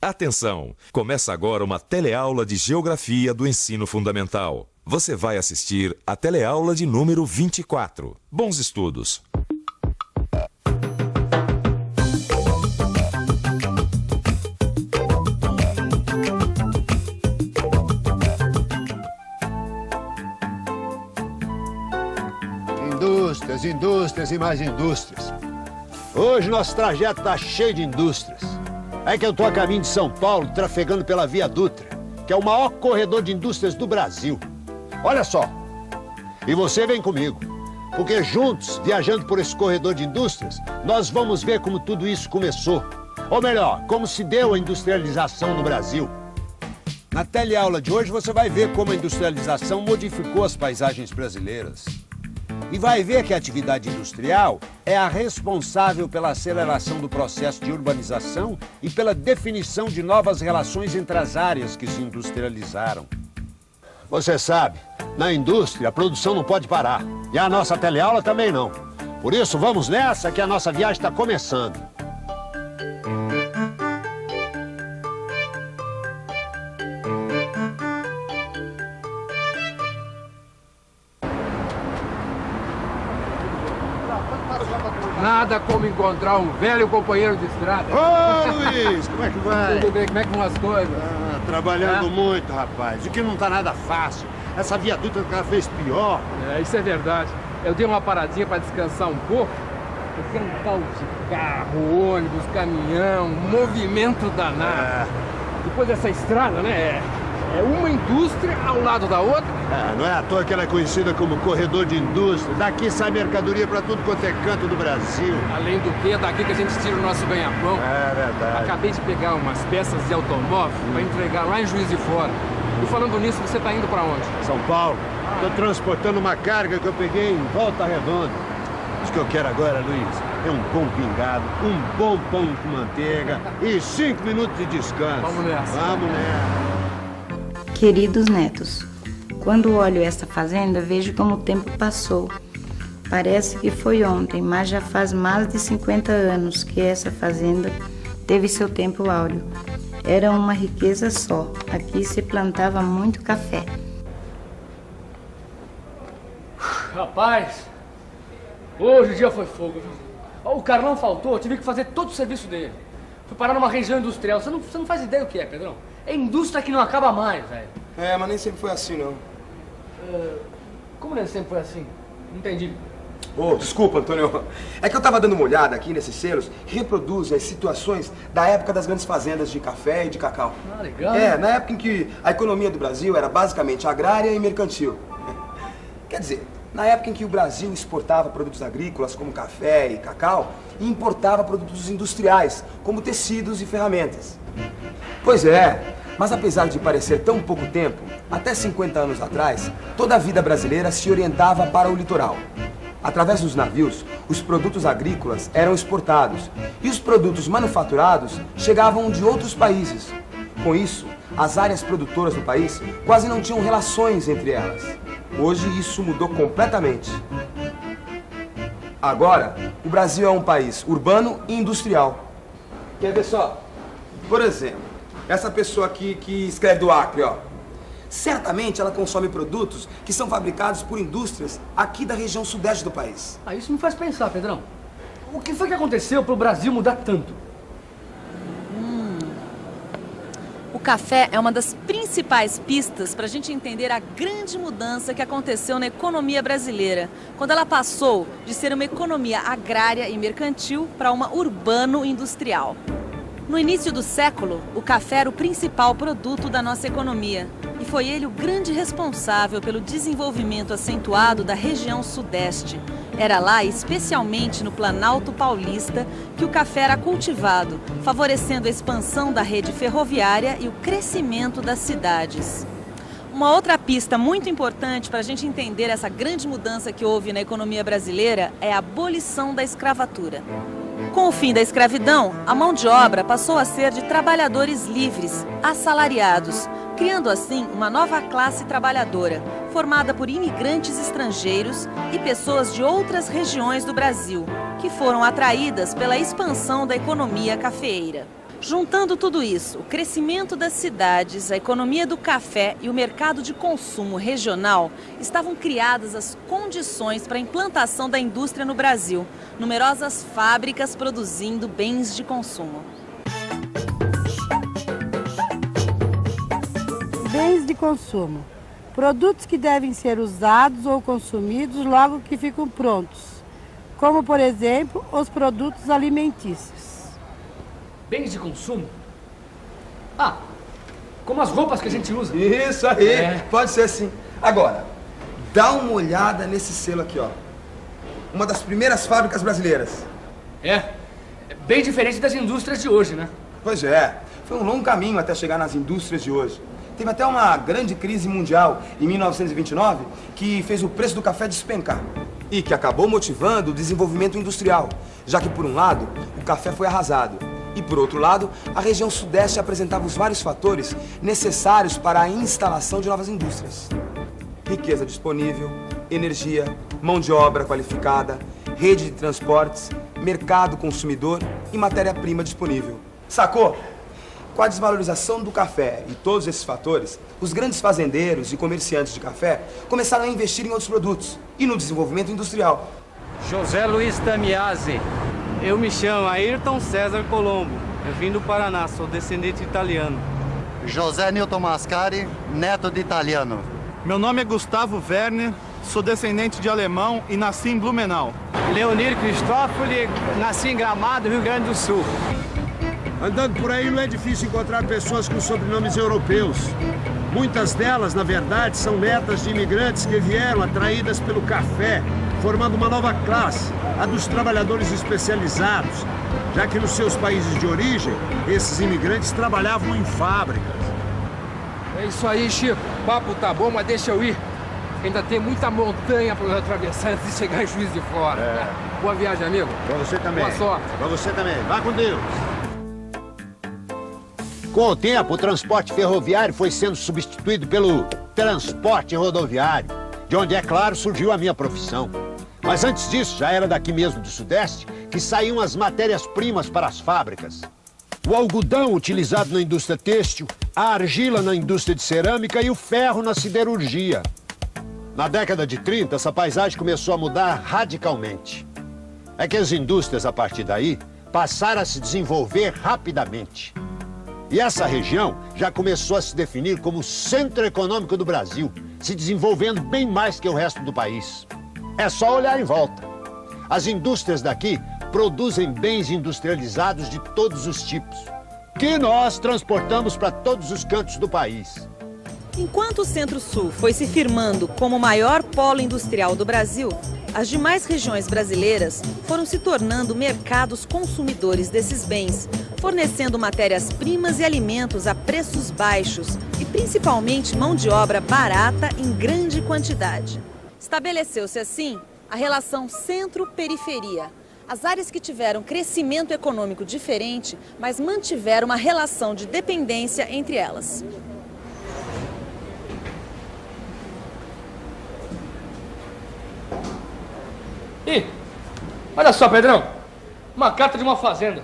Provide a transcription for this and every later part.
Atenção! Começa agora uma teleaula de Geografia do Ensino Fundamental. Você vai assistir a teleaula de número 24. Bons estudos! Indústrias, indústrias e mais indústrias. Hoje nosso trajeto está cheio de indústrias. É que eu tô a caminho de São Paulo, trafegando pela Via Dutra, que é o maior corredor de indústrias do Brasil. Olha só, e você vem comigo, porque juntos, viajando por esse corredor de indústrias, nós vamos ver como tudo isso começou. Ou melhor, como se deu a industrialização no Brasil. Na teleaula de hoje você vai ver como a industrialização modificou as paisagens brasileiras. E vai ver que a atividade industrial é a responsável pela aceleração do processo de urbanização e pela definição de novas relações entre as áreas que se industrializaram. Você sabe, na indústria a produção não pode parar. E a nossa teleaula também não. Por isso, vamos nessa que a nossa viagem está começando. Nada como encontrar um velho companheiro de estrada. Ô, Luiz, como é que vai? Tudo bem, como é que vão as coisas? Trabalhando muito, rapaz. O que não tá nada fácil. Essa viaduta cada vez pior. Isso é verdade. Eu dei uma paradinha para descansar um pouco. Porque é um tal de carro, ônibus, caminhão, movimento danado. Depois dessa estrada, né? É uma indústria ao lado da outra. Não é à toa que ela é conhecida como corredor de indústria. Daqui sai mercadoria para tudo quanto é canto do Brasil. Além do que, é daqui que a gente tira o nosso ganha-pão. É verdade. Acabei de pegar umas peças de automóvel para entregar lá em Juiz de Fora. E falando nisso, você tá indo para onde? São Paulo. Tô transportando uma carga que eu peguei em Volta Redonda. O que eu quero agora, Luiz, é um bom pingado, um bom pão com manteiga e 5 minutos de descanso. Vamos nessa. Vamos nessa. Queridos netos, quando olho esta fazenda, vejo como o tempo passou. Parece que foi ontem, mas já faz mais de 50 anos que essa fazenda teve seu tempo áureo. Era uma riqueza só. Aqui se plantava muito café. Rapaz, hoje o dia foi fogo, viu? O Carlão faltou, eu tive que fazer todo o serviço dele. Fui parar numa região industrial. Você não faz ideia do que é, Pedrão. É indústria que não acaba mais, velho. Mas nem sempre foi assim, não. Como nem sempre foi assim? Não entendi. Desculpa, Antônio. É que eu tava dando uma olhada aqui nesses selos que reproduzem as situações da época das grandes fazendas de café e de cacau. Legal. Na época em que a economia do Brasil era basicamente agrária e mercantil. Quer dizer, na época em que o Brasil exportava produtos agrícolas como café e cacau e importava produtos industriais como tecidos e ferramentas. Pois é, mas apesar de parecer tão pouco tempo, até 50 anos atrás, toda a vida brasileira se orientava para o litoral. Através dos navios, os produtos agrícolas eram exportados e os produtos manufaturados chegavam de outros países. Com isso, as áreas produtoras do país quase não tinham relações entre elas. Hoje isso mudou completamente. Agora, o Brasil é um país urbano e industrial. Quer ver só? Por exemplo, essa pessoa aqui que escreve do Acre, ó. Certamente ela consome produtos que são fabricados por indústrias aqui da região sudeste do país. Isso me faz pensar, Pedrão. O que foi que aconteceu para o Brasil mudar tanto? O café é uma das principais pistas para a gente entender a grande mudança que aconteceu na economia brasileira, quando ela passou de ser uma economia agrária e mercantil para uma urbano-industrial. No início do século, o café era o principal produto da nossa economia e foi ele o grande responsável pelo desenvolvimento acentuado da região sudeste. Era lá, especialmente no Planalto Paulista, que o café era cultivado, favorecendo a expansão da rede ferroviária e o crescimento das cidades. Uma outra pista muito importante para a gente entender essa grande mudança que houve na economia brasileira é a abolição da escravatura. Com o fim da escravidão, a mão de obra passou a ser de trabalhadores livres, assalariados, criando assim uma nova classe trabalhadora, formada por imigrantes estrangeiros e pessoas de outras regiões do Brasil, que foram atraídas pela expansão da economia cafeeira. Juntando tudo isso, o crescimento das cidades, a economia do café e o mercado de consumo regional, estavam criadas as condições para a implantação da indústria no Brasil. Numerosas fábricas produzindo bens de consumo. Bens de consumo. Produtos que devem ser usados ou consumidos logo que ficam prontos. Como, por exemplo, os produtos alimentícios. Bens de consumo? Ah, como as roupas que a gente usa. Isso aí, pode ser sim. Agora, dá uma olhada nesse selo aqui, ó. Uma das primeiras fábricas brasileiras. É bem diferente das indústrias de hoje, né? Pois é, foi um longo caminho até chegar nas indústrias de hoje. Teve até uma grande crise mundial em 1929 que fez o preço do café despencar. E que acabou motivando o desenvolvimento industrial, já que, por um lado, o café foi arrasado. E, por outro lado, a região sudeste apresentava os vários fatores necessários para a instalação de novas indústrias. Riqueza disponível, energia, mão de obra qualificada, rede de transportes, mercado consumidor e matéria-prima disponível. Sacou? Com a desvalorização do café e todos esses fatores, os grandes fazendeiros e comerciantes de café começaram a investir em outros produtos e no desenvolvimento industrial. José Luiz Tamiazzi. Eu me chamo Ayrton César Colombo. Eu vim do Paraná, sou descendente italiano. José Newton Mascari, neto de italiano. Meu nome é Gustavo Werner, sou descendente de alemão e nasci em Blumenau. Leonir Cristófoli, nasci em Gramado, Rio Grande do Sul. Andando por aí não é difícil encontrar pessoas com sobrenomes europeus. Muitas delas, na verdade, são netas de imigrantes que vieram atraídas pelo café, formando uma nova classe, a dos trabalhadores especializados, já que nos seus países de origem, esses imigrantes trabalhavam em fábricas. É isso aí, Chico. O papo tá bom, mas deixa eu ir. Ainda tem muita montanha para eu atravessar antes de chegar em Juiz de Fora. Boa viagem, amigo. Pra você também. Boa sorte. Pra você também. Vá com Deus. Com o tempo, o transporte ferroviário foi sendo substituído pelo transporte rodoviário, de onde, é claro, surgiu a minha profissão. Mas antes disso, já era daqui mesmo do Sudeste que saíam as matérias-primas para as fábricas. O algodão utilizado na indústria têxtil, a argila na indústria de cerâmica e o ferro na siderurgia. Na década de 30, essa paisagem começou a mudar radicalmente. É que as indústrias, a partir daí, passaram a se desenvolver rapidamente. E essa região já começou a se definir como o centro econômico do Brasil, se desenvolvendo bem mais que o resto do país. É só olhar em volta. As indústrias daqui produzem bens industrializados de todos os tipos, que nós transportamos para todos os cantos do país. Enquanto o Centro-Sul foi se firmando como o maior polo industrial do Brasil, as demais regiões brasileiras foram se tornando mercados consumidores desses bens, fornecendo matérias-primas e alimentos a preços baixos e principalmente mão de obra barata em grande quantidade. Estabeleceu-se assim a relação centro-periferia. As áreas que tiveram crescimento econômico diferente, mas mantiveram uma relação de dependência entre elas. Ih, olha só, Pedrão. Uma carta de uma fazenda.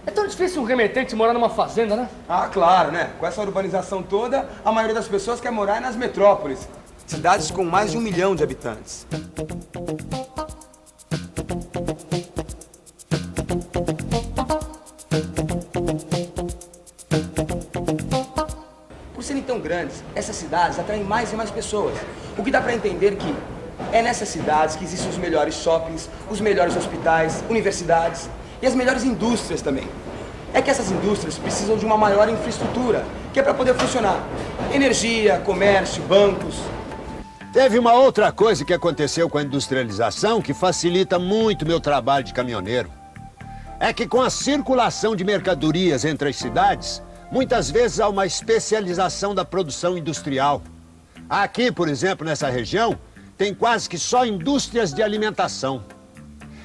É tão difícil um remetente morar numa fazenda, né? Ah, claro, né? Com essa urbanização toda, a maioria das pessoas quer morar nas metrópoles. Cidades com mais de 1 milhão de habitantes. Por serem tão grandes, essas cidades atraem mais e mais pessoas. O que dá pra entender que é nessas cidades que existem os melhores shoppings, os melhores hospitais, universidades e as melhores indústrias também. É que essas indústrias precisam de uma maior infraestrutura, que é para poder funcionar. Energia, comércio, bancos. Teve uma outra coisa que aconteceu com a industrialização que facilita muito meu trabalho de caminhoneiro. É que com a circulação de mercadorias entre as cidades, muitas vezes há uma especialização da produção industrial. Aqui, por exemplo, nessa região, tem quase que só indústrias de alimentação.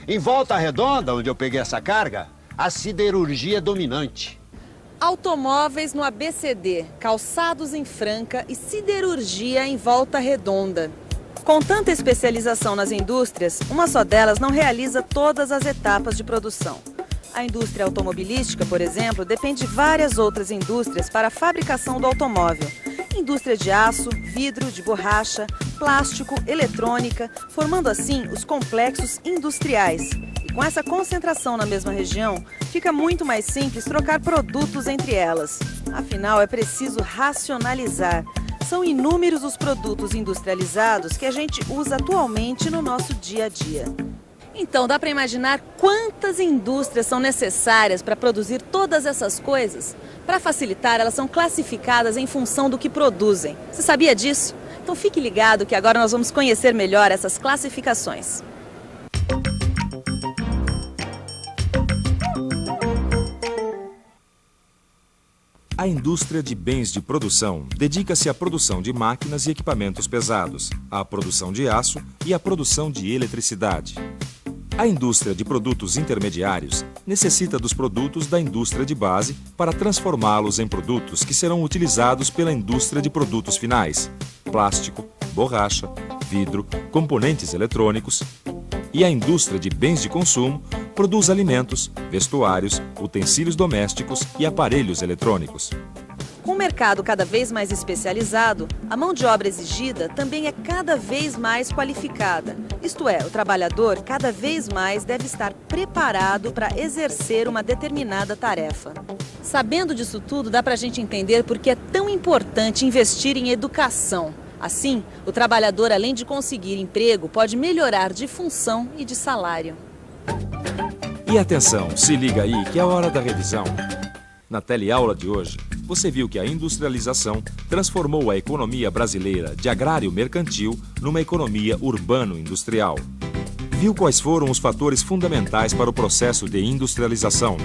Em Volta Redonda, onde eu peguei essa carga, a siderurgia é dominante. Automóveis no ABCD, calçados em Franca e siderurgia em Volta Redonda. Com tanta especialização nas indústrias, uma só delas não realiza todas as etapas de produção. A indústria automobilística, por exemplo, depende de várias outras indústrias para a fabricação do automóvel. Indústria de aço, vidro, de borracha, plástico, eletrônica, formando assim os complexos industriais. E com essa concentração na mesma região, fica muito mais simples trocar produtos entre elas. Afinal, é preciso racionalizar. São inúmeros os produtos industrializados que a gente usa atualmente no nosso dia a dia. Então, dá para imaginar quantas indústrias são necessárias para produzir todas essas coisas? Para facilitar, elas são classificadas em função do que produzem. Você sabia disso? Então fique ligado que agora nós vamos conhecer melhor essas classificações. A indústria de bens de produção dedica-se à produção de máquinas e equipamentos pesados, à produção de aço e à produção de eletricidade. A indústria de produtos intermediários necessita dos produtos da indústria de base para transformá-los em produtos que serão utilizados pela indústria de produtos finais: plástico, borracha, vidro, componentes eletrônicos. E a indústria de bens de consumo produz alimentos, vestuários, utensílios domésticos e aparelhos eletrônicos. Com o mercado cada vez mais especializado, a mão de obra exigida também é cada vez mais qualificada. Isto é, o trabalhador cada vez mais deve estar preparado para exercer uma determinada tarefa. Sabendo disso tudo, dá para a gente entender por que é tão importante investir em educação. Assim, o trabalhador, além de conseguir emprego, pode melhorar de função e de salário. E atenção, se liga aí que é a hora da revisão. Na teleaula de hoje, você viu que a industrialização transformou a economia brasileira de agrário-mercantil numa economia urbano-industrial. Viu quais foram os fatores fundamentais para o processo de industrialização.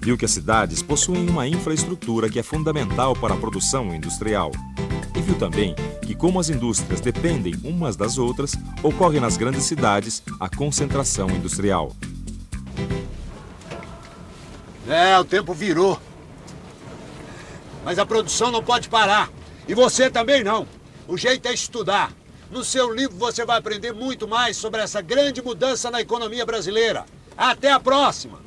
Viu que as cidades possuem uma infraestrutura que é fundamental para a produção industrial. E viu também que, como as indústrias dependem umas das outras, ocorre nas grandes cidades a concentração industrial. O tempo virou. Mas a produção não pode parar. E você também não. O jeito é estudar. No seu livro você vai aprender muito mais sobre essa grande mudança na economia brasileira. Até a próxima!